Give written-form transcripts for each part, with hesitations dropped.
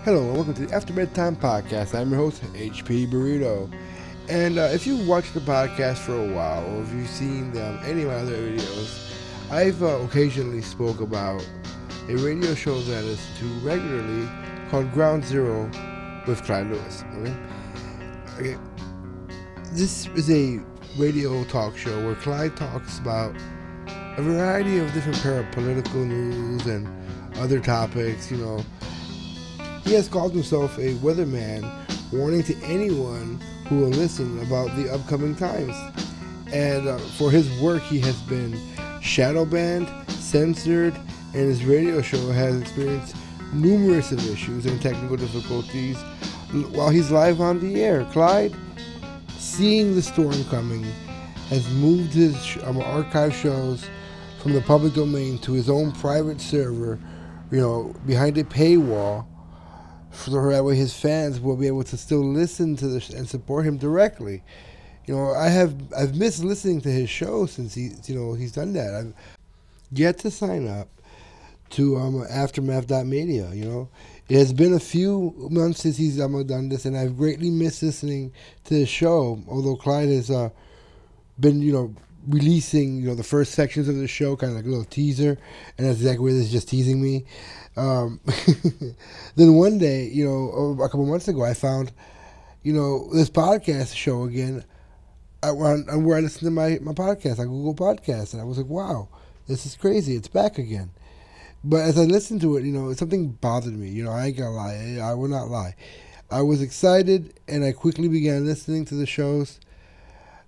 Hello and welcome to the After Bedtime podcast. I'm your host, HP Burrito. And if you've watched the podcast for a while, or if you've seen any of my other videos, I've occasionally spoke about a radio show that I listen to regularly called Ground Zero with Clyde Lewis. Okay. This is a radio talk show where Clyde talks about a variety of different political news and other topics, He has called himself a weatherman, warning to anyone who will listen about the upcoming times. And for his work, he has been shadow banned, censored, and his radio show has experienced numerous of issues and technical difficulties while he's live on the air. Clyde, seeing the storm coming, has moved his archive shows from the public domain to his own private server, behind a paywall, so that way his fans will be able to still listen to this and support him directly. I've missed listening to his show since he's done that. I've yet to sign up to aftermath.media. It has been a few months since he's done this, and I've greatly missed listening to his show. Although Clyde has been releasing the first sections of the show, kind of like a little teaser, and that's exactly where this is just teasing me. Then one day, a couple months ago, I found, this podcast show again, where I listen to my podcast, on Google Podcasts, and I was like, wow, this is crazy, it's back again. But as I listened to it, something bothered me. I ain't gonna lie, I will not lie. I was excited, and I quickly began listening to the shows.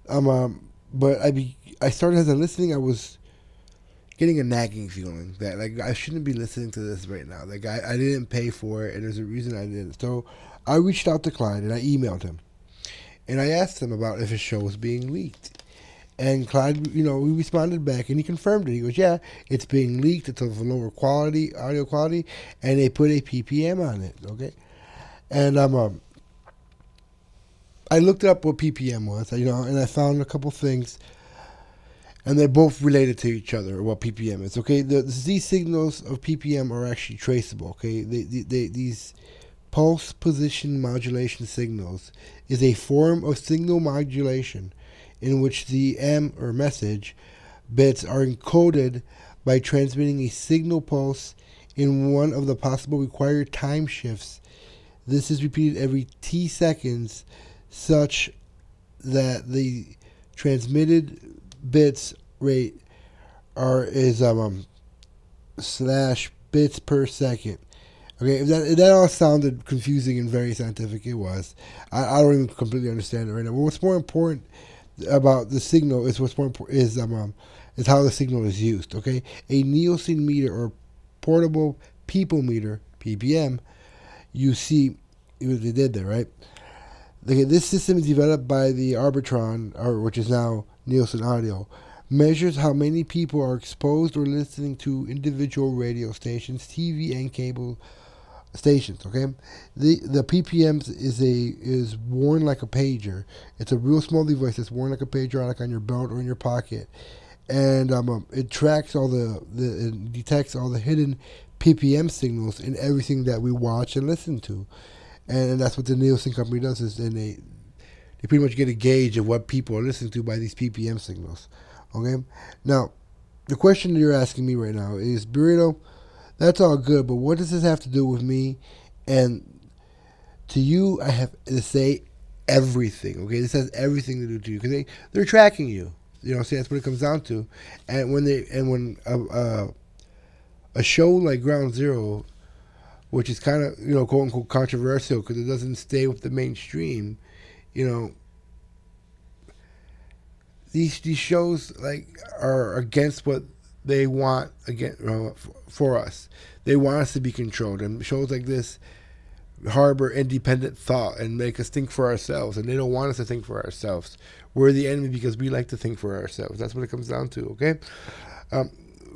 But I started as I'm listening, I was getting a nagging feeling that I shouldn't be listening to this right now. I didn't pay for it, and there's a reason I didn't. So I reached out to Clyde and I emailed him, and I asked him about if his show was being leaked. And Clyde, he responded back and he confirmed it. He goes, "Yeah, it's being leaked. It's of a lower quality, audio quality, and they put a PPM on it." Okay, and I looked up what PPM was, and I found a couple things. And they're both related to each other, what PPM is. Okay, these signals of PPM are actually traceable. Okay, these pulse position modulation signals is a form of signal modulation in which the M or message bits are encoded by transmitting a signal pulse in one of the possible required time shifts. This is repeated every t seconds, such that the transmitted bits rate is slash bits per second. Okay, if that all sounded confusing and very scientific, it was. I don't even completely understand it right now. But what's more important about the signal is is how the signal is used. Okay, a Nielsen meter or portable people meter (ppm). You see what they did there, right? Okay, this system is developed by the Arbitron, which is now Nielsen Audio, measures how many people are exposed or listening to individual radio stations, TV and cable stations. Okay, the PPMs is worn like a pager. It's a real small device that's worn like a pager, like on your belt or in your pocket, and it tracks it detects all the hidden PPM signals in everything that we watch and listen to. And that's what the Nielsen company does, they pretty much get a gauge of what people are listening to by these PPM signals. Okay? Now, the question that you're asking me right now is, Burrito, that's all good, but what does this have to do with me? And to you, I have to say everything. Okay? This has everything to do to you, because they're tracking you. See, that's what it comes down to. And when a show like Ground Zero, which is kind of, quote unquote controversial because it doesn't stay with the mainstream, these shows are against what they want for us. They want us to be controlled, and shows like this harbor independent thought and make us think for ourselves, and they don't want us to think for ourselves. We're the enemy because we like to think for ourselves. That's what it comes down to. Okay.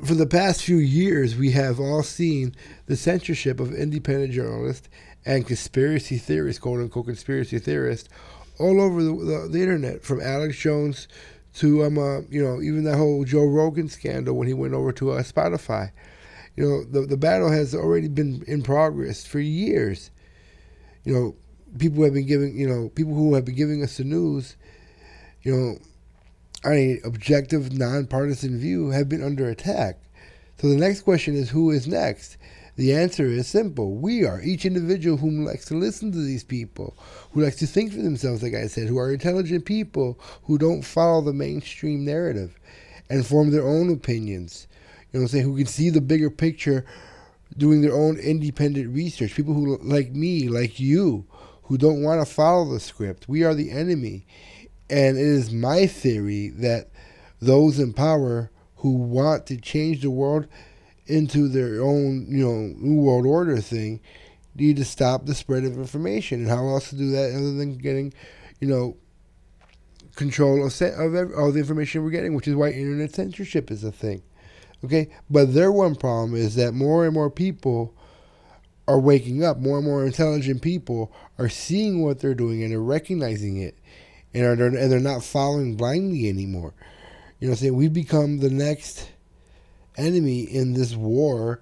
For the past few years, we have all seen the censorship of independent journalists and conspiracy theorists, quote-unquote conspiracy theorists, all over the internet, from Alex Jones to, even that whole Joe Rogan scandal when he went over to Spotify. The battle has already been in progress for years. You know, people have been giving, people who have been giving us the news, on a objective, nonpartisan view, have been under attack. So the next question is, who is next? The answer is simple. We are. Each individual who likes to listen to these people, who likes to think for themselves, like I said, who are intelligent people, who don't follow the mainstream narrative and form their own opinions. Who can see the bigger picture, doing their own independent research. People who, like me, like you, who don't want to follow the script. We are the enemy. And it is my theory that those in power who want to change the world into their own, new world order thing, need to stop the spread of information. And how else to do that other than getting, control of all the information we're getting, which is why internet censorship is a thing. Okay? But their one problem is that more and more people are waking up. More and more intelligent people are seeing what they're doing and are recognizing it. And they're not following blindly anymore. We've become the next enemy in this war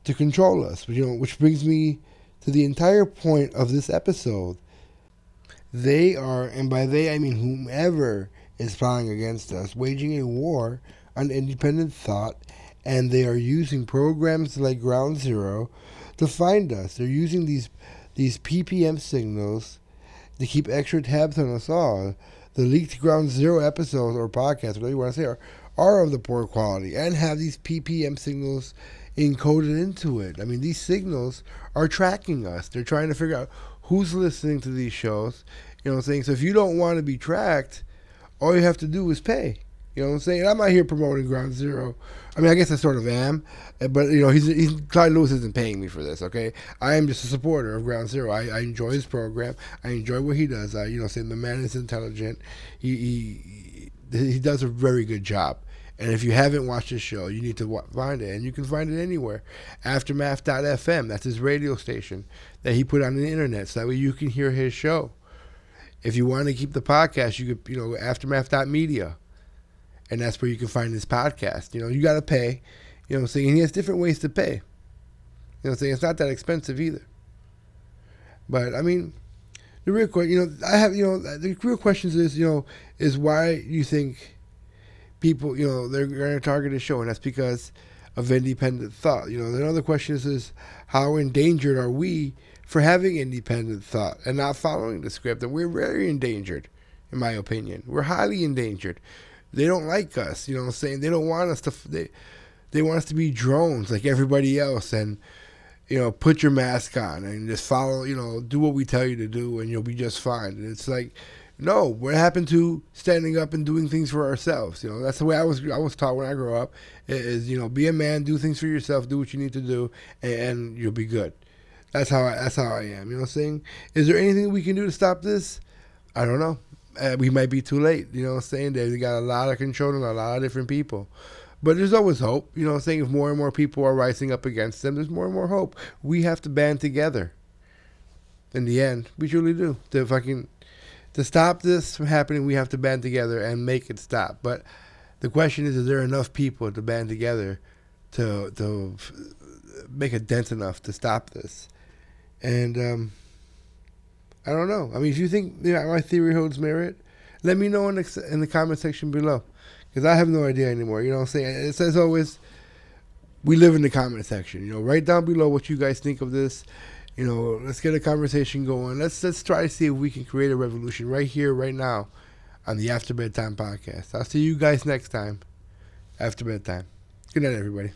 to control us. Which brings me to the entire point of this episode. They are, and by they I mean whomever is plotting against us, waging a war on independent thought, and they are using programs like Ground Zero to find us. They're using these PPM signals to keep extra tabs on us all. The leaked Ground Zero episodes or podcasts, whatever you want to say, are of the poor quality and have these PPM signals encoded into it. I mean, these signals are tracking us. They're trying to figure out who's listening to these shows. So if you don't want to be tracked, all you have to do is pay. And I'm not here promoting Ground Zero. I mean, I guess I sort of am, but Clyde Lewis isn't paying me for this. Okay, I am just a supporter of Ground Zero. I enjoy his program. I enjoy what he does. Saying the man is intelligent. He does a very good job. And if you haven't watched his show, you need to find it, and you can find it anywhere. Aftermath.fm. That's his radio station that he put on the internet, so that way you can hear his show. If you want to keep the podcast, you could aftermath.media. And that's where you can find this podcast. You got to pay. And he has different ways to pay. It's not that expensive either. But, I mean, the real question, the real questions is why you think people, they're going to target a show. And that's because of independent thought. The other question is how endangered are we for having independent thought and not following the script? And we're very endangered, in my opinion. We're highly endangered. They don't like us, They don't want us to, they want us to be drones like everybody else and, put your mask on and just follow, do what we tell you to do and you'll be just fine. And it's like, no, what happened to standing up and doing things for ourselves? That's the way I was taught when I grew up is, be a man, do things for yourself, do what you need to do, and you'll be good. That's how I am, Is there anything we can do to stop this? I don't know. We might be too late, They got a lot of control and a lot of different people. But there's always hope, If more and more people are rising up against them, there's more and more hope. We have to band together. In the end, we truly do. To stop this from happening, we have to band together and make it stop. But the question is there enough people to band together to make a dent enough to stop this? And, I don't know. I mean, if you think my theory holds merit, let me know in the comment section below. Because I have no idea anymore. It says always, we live in the comment section. Write down below what you guys think of this. Let's get a conversation going. Let's try to see if we can create a revolution right here, right now, on the After Bedtime podcast. I'll see you guys next time, after bedtime. Good night, everybody.